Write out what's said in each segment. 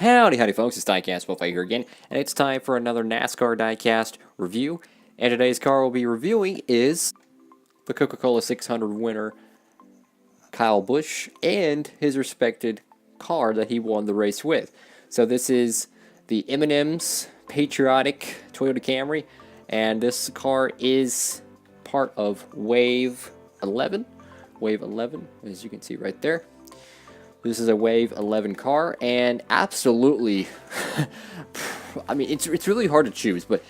Howdy, howdy, folks. It's Diecastbuffet here again, and it's time for another NASCAR diecast review. And today's car we'll be reviewing is the Coca-Cola 600 winner, Kyle Busch, and his respected car that he won the race with. So this is the M&M's Patriotic Toyota Camry, and this car is part of Wave 11. Wave 11, as you can see right there. This is a Wave 11 car, and absolutely, I mean, it's really hard to choose, but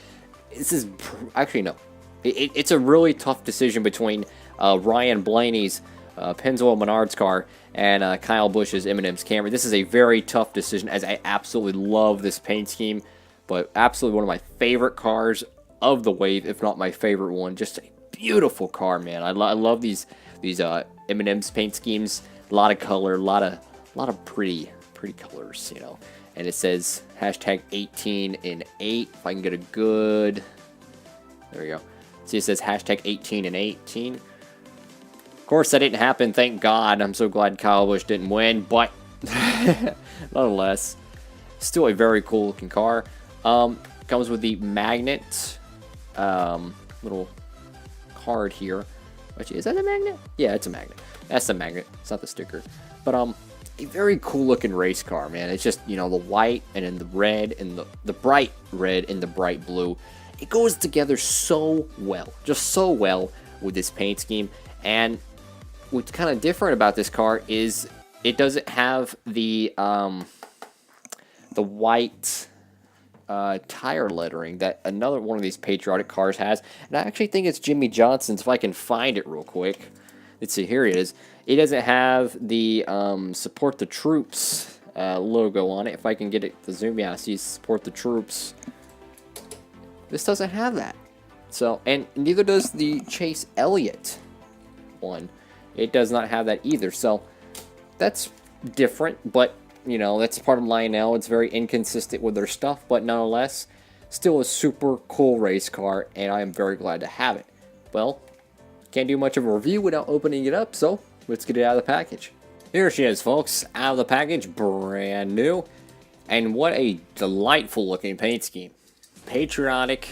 this is, actually, no. It's a really tough decision between Ryan Blaney's Pennzoil Menards car and Kyle Busch's M&M's Camry. This is a very tough decision, as I absolutely love this paint scheme, but absolutely one of my favorite cars of the Wave, if not my favorite one. Just a beautiful car, man. I love these M&M's paint schemes. A lot of color, a lot of pretty colors, you know. And it says hashtag 18 in 8. If I can get a good, there we go. See, it says hashtag 18 in 18. Of course, that didn't happen. Thank God. I'm so glad Kyle Busch didn't win, but nonetheless, still a very cool looking car. Comes with the magnet little card here. Which, is that a magnet? Yeah, it's a magnet. That's the magnet. It's not the sticker. But a very cool looking race car, man. It's just, you know, the white and then the red and the bright red and the bright blue. It goes together so well, just so well with this paint scheme. And what's kind of different about this car is it doesn't have the white tire lettering that another one of these Patriotic cars has. And I actually think it's Jimmy Johnson's, if I can find it real quick. Let's see, here it is. It doesn't have the Support the Troops logo on it. If I can get it to zoom, yeah, see Support the Troops. This doesn't have that. So, and neither does the Chase Elliott one. It does not have that either. So, that's different, but you know, that's part of Lionel. It's very inconsistent with their stuff, but nonetheless, still a super cool race car, and I am very glad to have it. Well, can't do much of a review without opening it up, so let's get it out of the package. Here she is, folks, out of the package, brand new. And what a delightful looking paint scheme. Patriotic,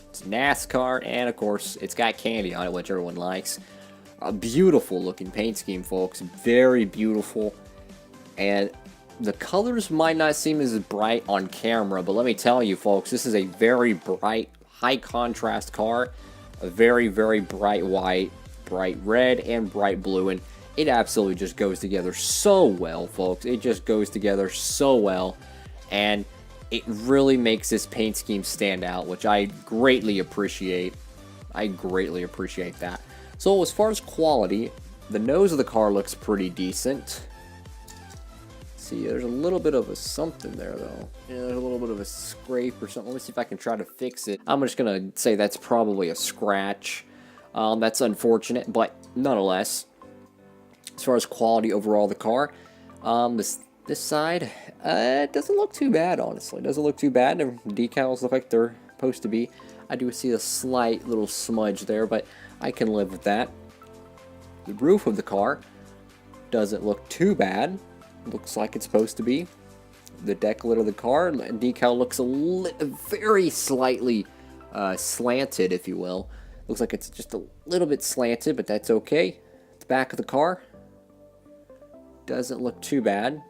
it's NASCAR, and of course, it's got candy on it, which everyone likes. A beautiful looking paint scheme, folks, very beautiful. And the colors might not seem as bright on camera, but let me tell you, folks, this is a very bright, high contrast car. A very, very bright white, bright red, and bright blue, and it absolutely just goes together so well, folks. It just goes together so well, and it really makes this paint scheme stand out, which I greatly appreciate. I greatly appreciate that. So as far as quality, the nose of the car looks pretty decent. See, there's a little bit of a something there, though. Yeah, there's a little bit of a scrape or something. Let me see if I can try to fix it. I'm just going to say that's probably a scratch. That's unfortunate, but nonetheless, as far as quality overall of the car, this side, it doesn't look too bad, honestly. It doesn't look too bad. The decals look like they're supposed to be. I do see a slight little smudge there, but I can live with that. The roof of the car doesn't look too bad. Looks like it's supposed to be. The deck lid of the car decal looks very slightly slanted, if you will. Looks like it's just a little bit slanted, but that's okay. The back of the car doesn't look too bad.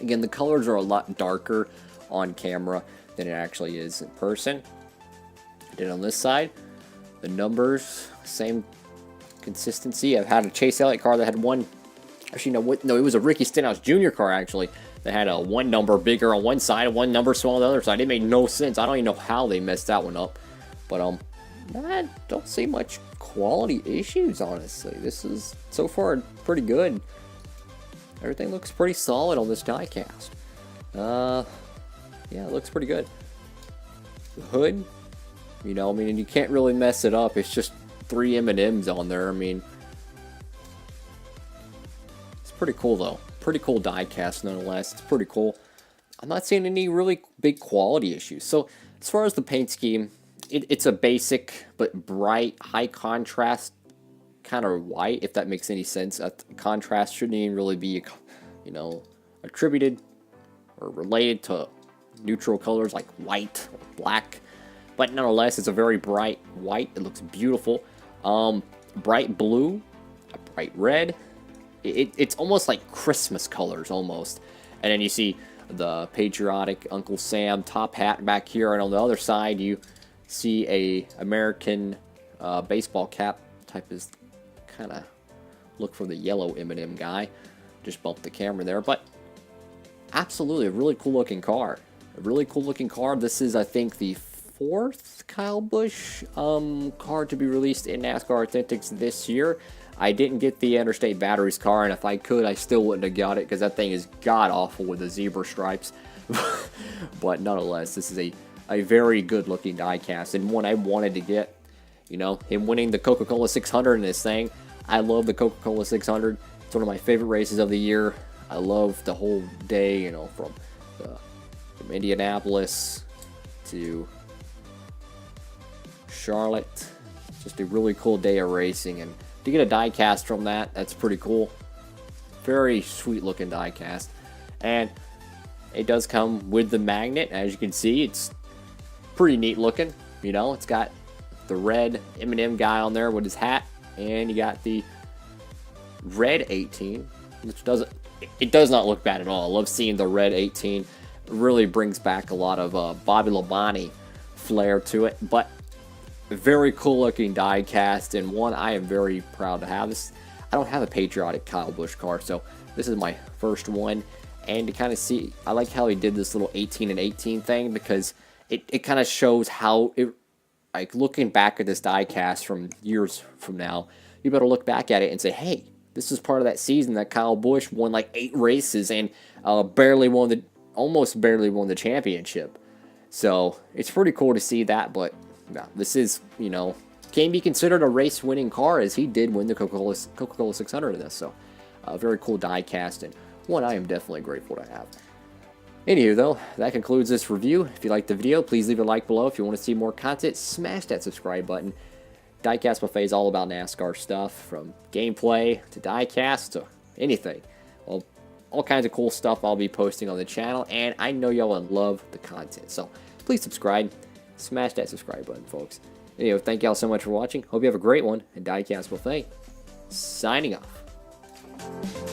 Again, the colors are a lot darker on camera than it actually is in person. Then on this side, the numbers, same consistency. I've had a Chase Elliott car that had one. Actually, no, it was a Ricky Stenhouse Jr. car, actually, that had a one number bigger on one side and one number smaller on the other side. It made no sense. I don't even know how they messed that one up. But, I don't see much quality issues, honestly. This is, so far, pretty good. Everything looks pretty solid on this diecast. Yeah, it looks pretty good. The hood, you know, I mean, you can't really mess it up. It's just 3 M&Ms on there. I mean, pretty cool, though. Pretty cool diecast, nonetheless. It's pretty cool. I'm not seeing any really big quality issues. So, as far as the paint scheme, it's a basic but bright, high contrast kind of white, if that makes any sense. Contrast shouldn't even really be, you know, attributed or related to neutral colors like white or black. But nonetheless, it's a very bright white. It looks beautiful. Bright blue, a bright red. It's almost like Christmas colors almost. And then you see the patriotic Uncle Sam top hat back here, and on the other side you see a American baseball cap type is kind of look for the yellow M&M guy. Just bumped the camera there, but absolutely a really cool looking car. A really cool looking car. This is, I think, the 4th Kyle Busch car to be released in NASCAR Authentics this year. I didn't get the Interstate Batteries car, and if I could, I still wouldn't have got it because that thing is god-awful with the zebra stripes. But nonetheless, this is a very good-looking diecast, and one I wanted to get. You know, him winning the Coca-Cola 600 in this thing. I love the Coca-Cola 600. It's one of my favorite races of the year. I love the whole day, you know, from Indianapolis to Charlotte. Just a really cool day of racing, and to get a diecast from that, that's pretty cool. Very sweet looking diecast. And it does come with the magnet. As you can see, it's pretty neat looking. You know, it's got the red M&M guy on there with his hat, and you got the red 18, which does not look bad at all. I love seeing the red 18. It really brings back a lot of Bobby Labonte flair to it, but very cool looking diecast, and one I am very proud to have. This, I don't have a Patriotic Kyle Busch car, so this is my first one. And to kind of see, I like how he did this little 18 and 18 thing, because it kind of shows how it, like, looking back at this diecast from years from now, you better look back at it and say, hey, this is part of that season that Kyle Busch won like 8 races and almost barely won the championship. So it's pretty cool to see that. But yeah, this is, you know, can be considered a race-winning car, as he did win the Coca-Cola 600 in this. So a very cool diecast, and one I am definitely grateful to have. Anywho, though, that concludes this review. If you liked the video, please leave a like below. If you want to see more content, smash that subscribe button. Diecastbuffet is all about NASCAR stuff, from gameplay to diecast to anything. Well, all kinds of cool stuff I'll be posting on the channel, and I know y'all will love the content. So please subscribe. Smash that subscribe button, folks. Anyway, thank y'all so much for watching. Hope you have a great one. And Diecastbuffet, signing off.